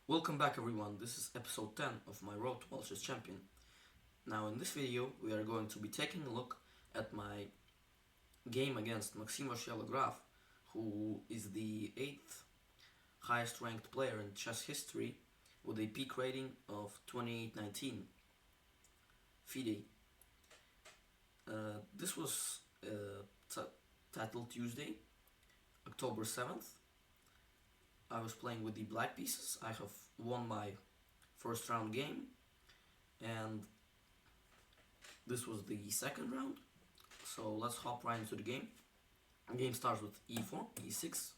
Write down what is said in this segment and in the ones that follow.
Welcome back everyone, this is episode 10 of my Road to Welsh's Champion. Now in this video we are going to be taking a look at my game against Maxime Vachier-Lagrave, who is the 8th highest ranked player in chess history with a peak rating of 2819 FIDE. This was title Tuesday, October 7th. I was playing with the black pieces. I have won my first round game, and this was the second round. So let's hop right into the game. The game starts with e4, e6,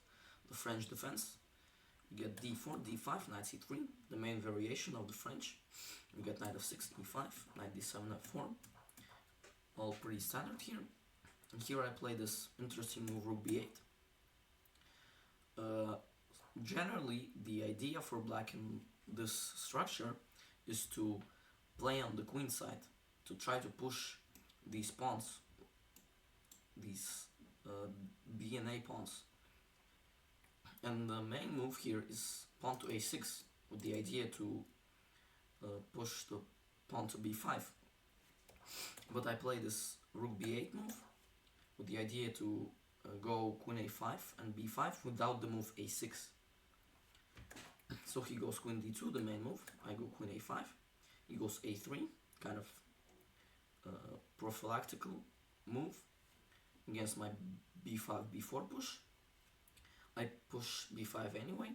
the French defense. You get d4, d5, knight c3, the main variation of the French. You get knight f6, e5, knight d7, f4. All pretty standard here. And here I play this interesting move, rook b8. Generally, the idea for black in this structure is to play on the queen side, to try to push these pawns, these B and A pawns. And the main move here is pawn to a6, with the idea to push the pawn to b5. But I play this rook b8 move, with the idea to go queen a5 and b5 without the move a6. So he goes queen d2, the main move. I go queen a5. He goes a3, kind of prophylactical move against my b5, b4 push. I push b5 anyway.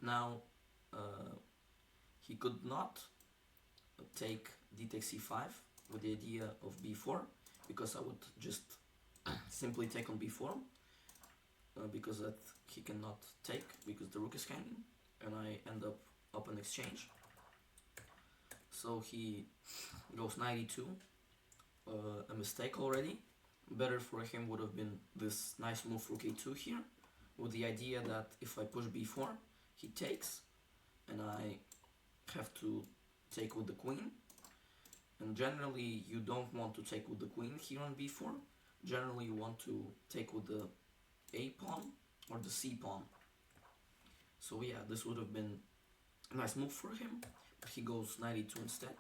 Now he could not take d takes c5 with the idea of b4, because I would just simply take on b4, because that he cannot take because the rook is hanging, and I end up an exchange. So he goes knight e2, a mistake already. Better for him would have been this nice move rook a2 here, with the idea that if I push b4, he takes, and I have to take with the queen. And generally you don't want to take with the queen here on b4. Generally you want to take with the a pawn or the c pawn. So yeah, this would have been a nice move for him, but he goes knight e2 instead.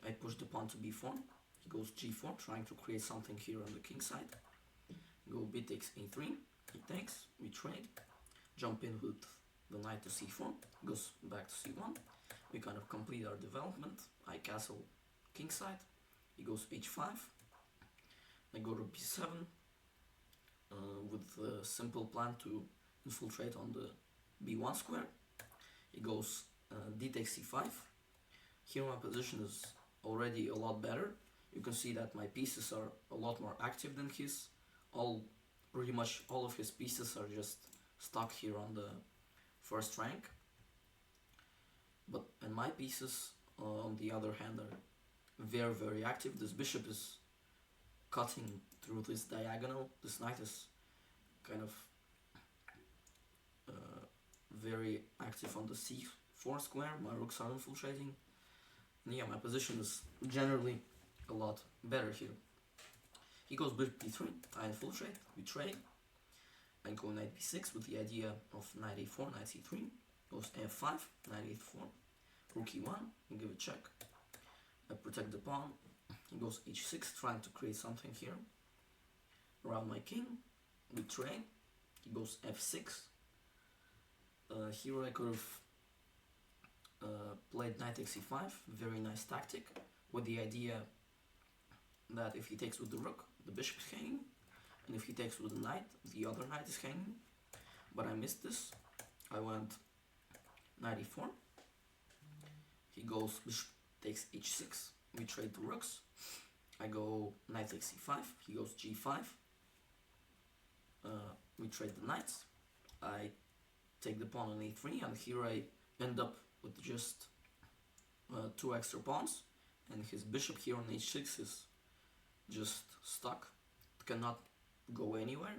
I push the pawn to b4. He goes g4, trying to create something here on the king side. Go b takes a3. He takes. We trade. Jump in with the knight to c4. Goes back to c1. We kind of complete our development. I castle king side. He goes h5. I go to b7 with a simple plan to infiltrate on the b1 square. He goes d takes c5. Here my position is already a lot better. You can see that my pieces are a lot more active than his. Pretty much all of his pieces are just stuck here on the first rank. And my pieces, on the other hand, are very, very active. This bishop is cutting through this diagonal. This knight is kind of very active on the c4 square. My rooks are infiltrating. And yeah, my position is generally a lot better here. He goes bishop b3, I infiltrate, we trade. I go knight b6 with the idea of knight a4, knight c3. Goes f5, knight a4, rook e1, we give a check. I protect the pawn. He goes h6, trying to create something here around my king. We trade. He goes f6. Here I could have played knight takes c5, very nice tactic, with the idea that if he takes with the rook, the bishop is hanging, and if he takes with the knight, the other knight is hanging. But I missed this. I went knight e4. He goes bishop takes h6. We trade the rooks. I go knight takes c5. He goes g5. We trade the knights. I take the pawn on a3, and here I end up with just 2 extra pawns, and his bishop here on h6 is just stuck. It cannot go anywhere.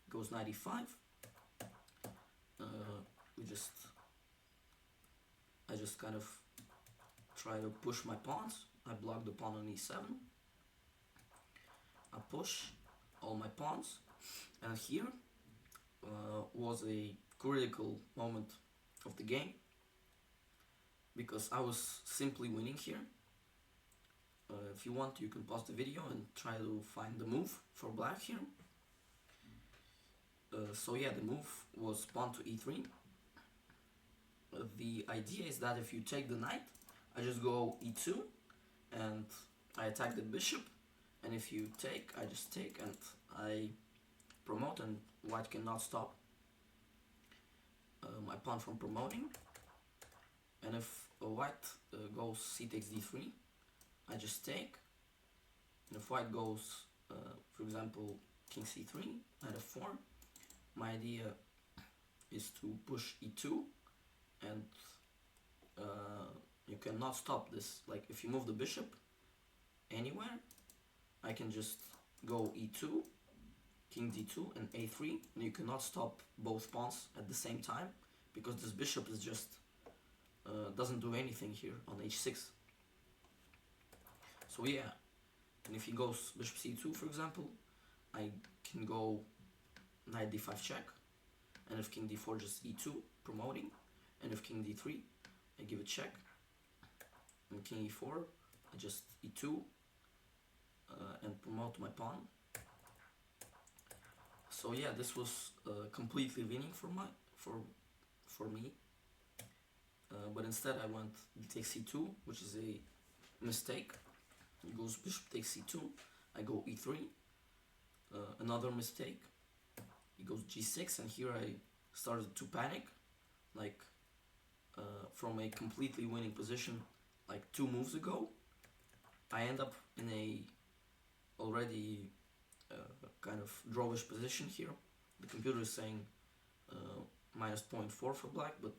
Goes knight e5. I just kind of try to push my pawns. I block the pawn on e7. I push all my pawns, and here was a critical moment of the game. because I was simply winning here. If you want, you can pause the video and try to find the move for black here. So yeah, the move was pawn to e3. The idea is that if you take the knight, I just go e2 and I attack the bishop, and if you take, I just take and I promote, and white cannot stop my pawn from promoting. And if white goes c takes d3, I just take. And if white goes, for example, king c3, knight f4, my idea is to push e2, and you cannot stop this. Like, if you move the bishop anywhere, I can just go e2, king d2, and a3, and you cannot stop both pawns at the same time, because this bishop is just doesn't do anything here on h6. So yeah, and if he goes bishop c2, for example, I can go knight d5 check, and if king d4, just e2, promoting, and if king d3, I give a check, and king e4, I just e2, and promote my pawn. So yeah, this was completely winning for me, but instead I went d takes c2, which is a mistake. He goes bishop takes c2, I go e3, another mistake. He goes g6, and here I started to panic, like from a completely winning position like 2 moves ago. I end up in a already kind of drawish position here. The computer is saying minus 0.4 for black, but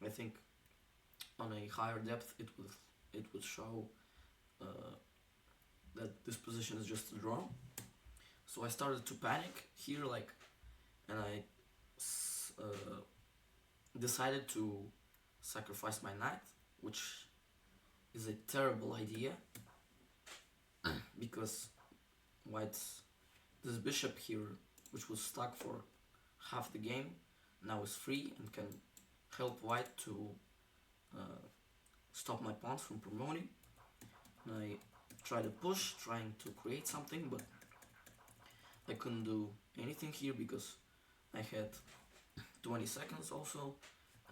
I think on a higher depth it would show that this position is just a draw. So I started to panic here, like, and I decided to sacrifice my knight, which is a terrible idea because this bishop here, which was stuck for half the game, now is free and can help white to stop my pawns from promoting. And I tried to push, trying to create something, but I couldn't do anything here because I had 20 seconds also,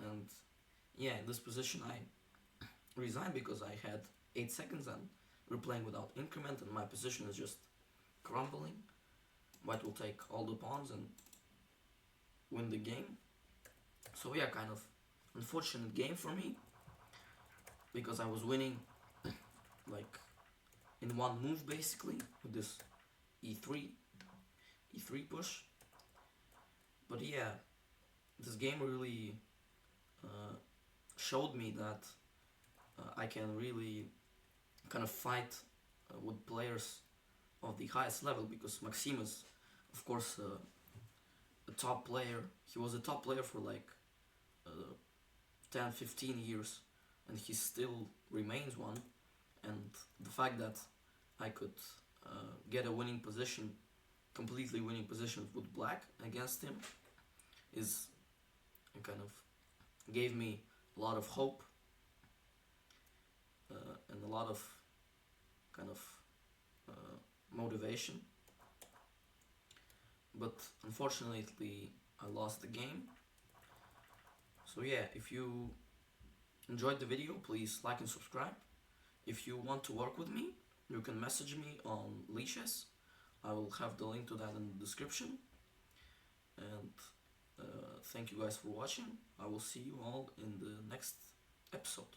and yeah, in this position I resigned because I had 8 seconds and we're playing without increment and my position is just crumbling. White will take all the pawns and win the game. So yeah, kind of unfortunate game for me because I was winning like in one move basically with this e3 push. But yeah, this game really showed me that I can really kind of fight with players of the highest level, because Maxime is of course a top player. He was a top player for like 10-15 years and he still remains one, and the fact that I could get a winning position, completely winning position with black against him is kind of gave me a lot of hope and a lot of kind of motivation. But unfortunately I lost the game. So yeah, if you enjoyed the video, please like and subscribe. If you want to work with me, you can message me on Leashes. I will have the link to that in the description. And thank you guys for watching. I will see you all in the next episode.